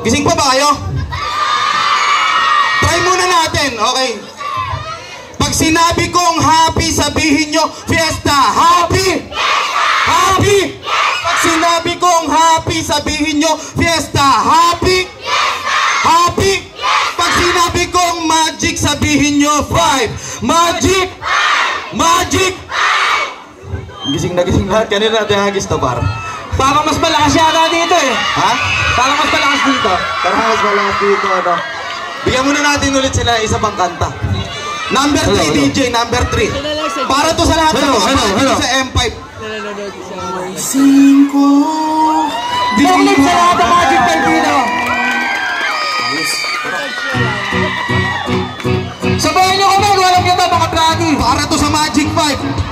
Gising pa ba kayo? Try muna natin, okay? Pag sinabi kong happy, sabihin nyo, fiesta! Happy! Happy! Pag sinabi kong happy, sabihin nyo, fiesta! Happy! Happy! Pag sinabi kong magic, sabihin nyo, 5! Magic! Magic! Gising na gising lahat. Kanina natin hagis to, par. Parang mas malakas yata dito eh. Ha? Parang mas malakas dito. Parang mas malakas dito, ano? Bigyan muna natin ulit sila isa pang kanta. Number 3, DJ, number 3. Para to sa lahat ng mga sa M5. Cinco. Bigyan sa lahat ng Magic 5 dito. Sabayan nyo kami, walang nyo to mga brady. Para to sa Magic 5.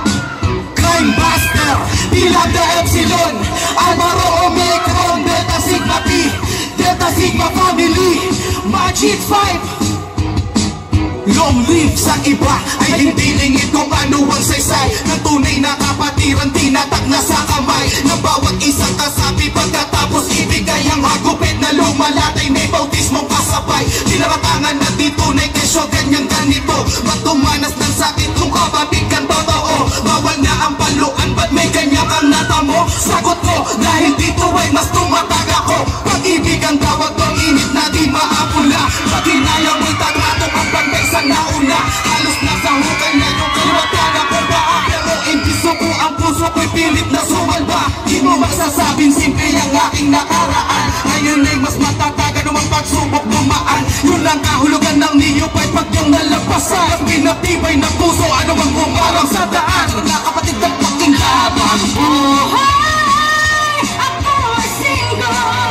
Crime Buster, Dilab the Epsilon, Alvaro Omicron, Delta Sigma P, Delta Sigma Family, Magic 5. Long live sa iba ay hindi lingid kung ano ang saysay ng tunay na kapatiran, tinatak na sa kamay ng bawat isang kasapi. Pagkatapos ibigay ang hagupit na lumalatay, may bautismong kasabay. Tinaratangan na di tunay kesyo ganyang ganito. Ba't tumanas ng sakit kung kapatid kang totoo? Bawal na ang paluan, ba't may ganyan kang natamo? Sagot ko, dahil dito ay mas tumatag ako. Pag-ibig ang tawag kong init na di maapula. Pag hinaya mo'y tatrato ang pagbaysa nauna. Halos nasa hukay na yung kalwatan ako ba? Pero hindi suko ang puso ko'y pilit na sumalba. Di mo magsasabing simple ang aking nakaraan. Ngayon ay mas matataga naman pagsubok dumaan. Yun lang kahulugan ng niyopay pag yung nalampasan. At pinatibay ng puso, ano mang bumarang sa daan. Mga kapatid ng paking habang buhay, ako ay single.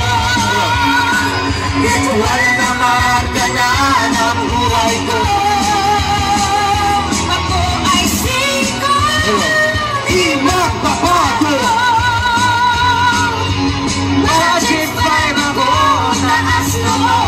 Kahit wala naman ka na ng buhay ko. Ako ay single. Di magbabago. Magic 5 ako, taas noon.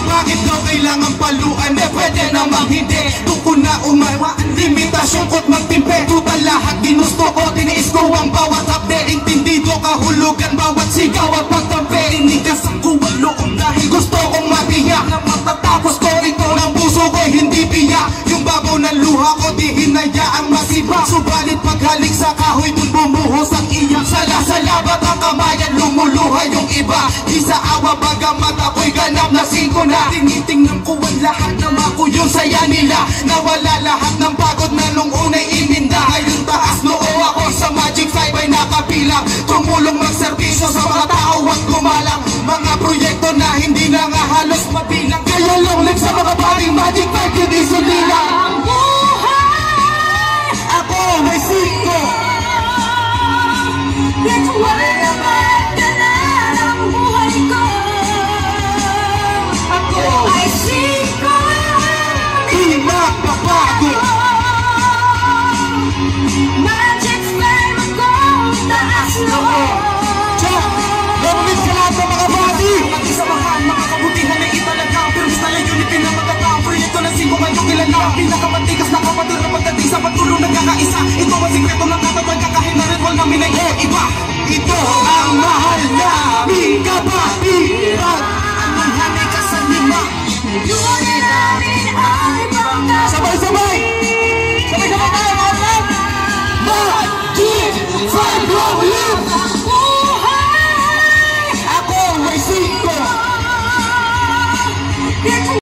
Bakit daw kailangan paluan? Pwede namang hindi. Tuko na umawa ang limitasyon ko't magtimpe. Tutal lahat ginusto ko, tiniis ko ang bawat hapde. Intindido kahulugan, bawat sigaw at pagtampe. Inigas ang kuwang loob dahil gusto kong mabiyak. Na matatapos ko ito ng puso ko hindi biyak. Yung babaw ng luha ko di hinayaang masibak. Subalit paghalik sa kahoy dun bumuhos ang iyak. Sala-salabat ang kamayan, lumuluha yung iba. Di sa awa bagamat ako'y ganap na 5 na. Tinitingnan ko ang lahat na ako yung saya nila. Nawala lahat ng pagod na nung unay ininda. Ngayon taas noo ako sa Magic 5 ay nakapilang. Tumulong magserbisyo sa mga tao at gumalang. Mga proyekto na hindi na nga halos mabilang. Kaya long live sa mga bating Magic 5 hindi sulilang. Ang buhay, ako may 5. Kahit wala naman ka na ng buhay ko. Ako ay 5. Di magbabago. Magic 5 ako, taas noon. Long live sa lahat ng mga bati. Pati sa mga kabutihan na italaga. Pero gusto na unity na magkatao. Proyekto na 5 ngayong kilala. Pinakamatigas na kapatid na pagdating sa pagtulong nagkakaisa. Ito ang sikreto ng katatag kahit na ritual namin ay iba. Ito ang mahal namin kapatiran. Anong hanay ka sa lima? Yunin namin ay pangkat. Sabay-sabay! Sabay-sabay tayo mga love! Magic 5 long live! Ang buhay! Ako ay 5.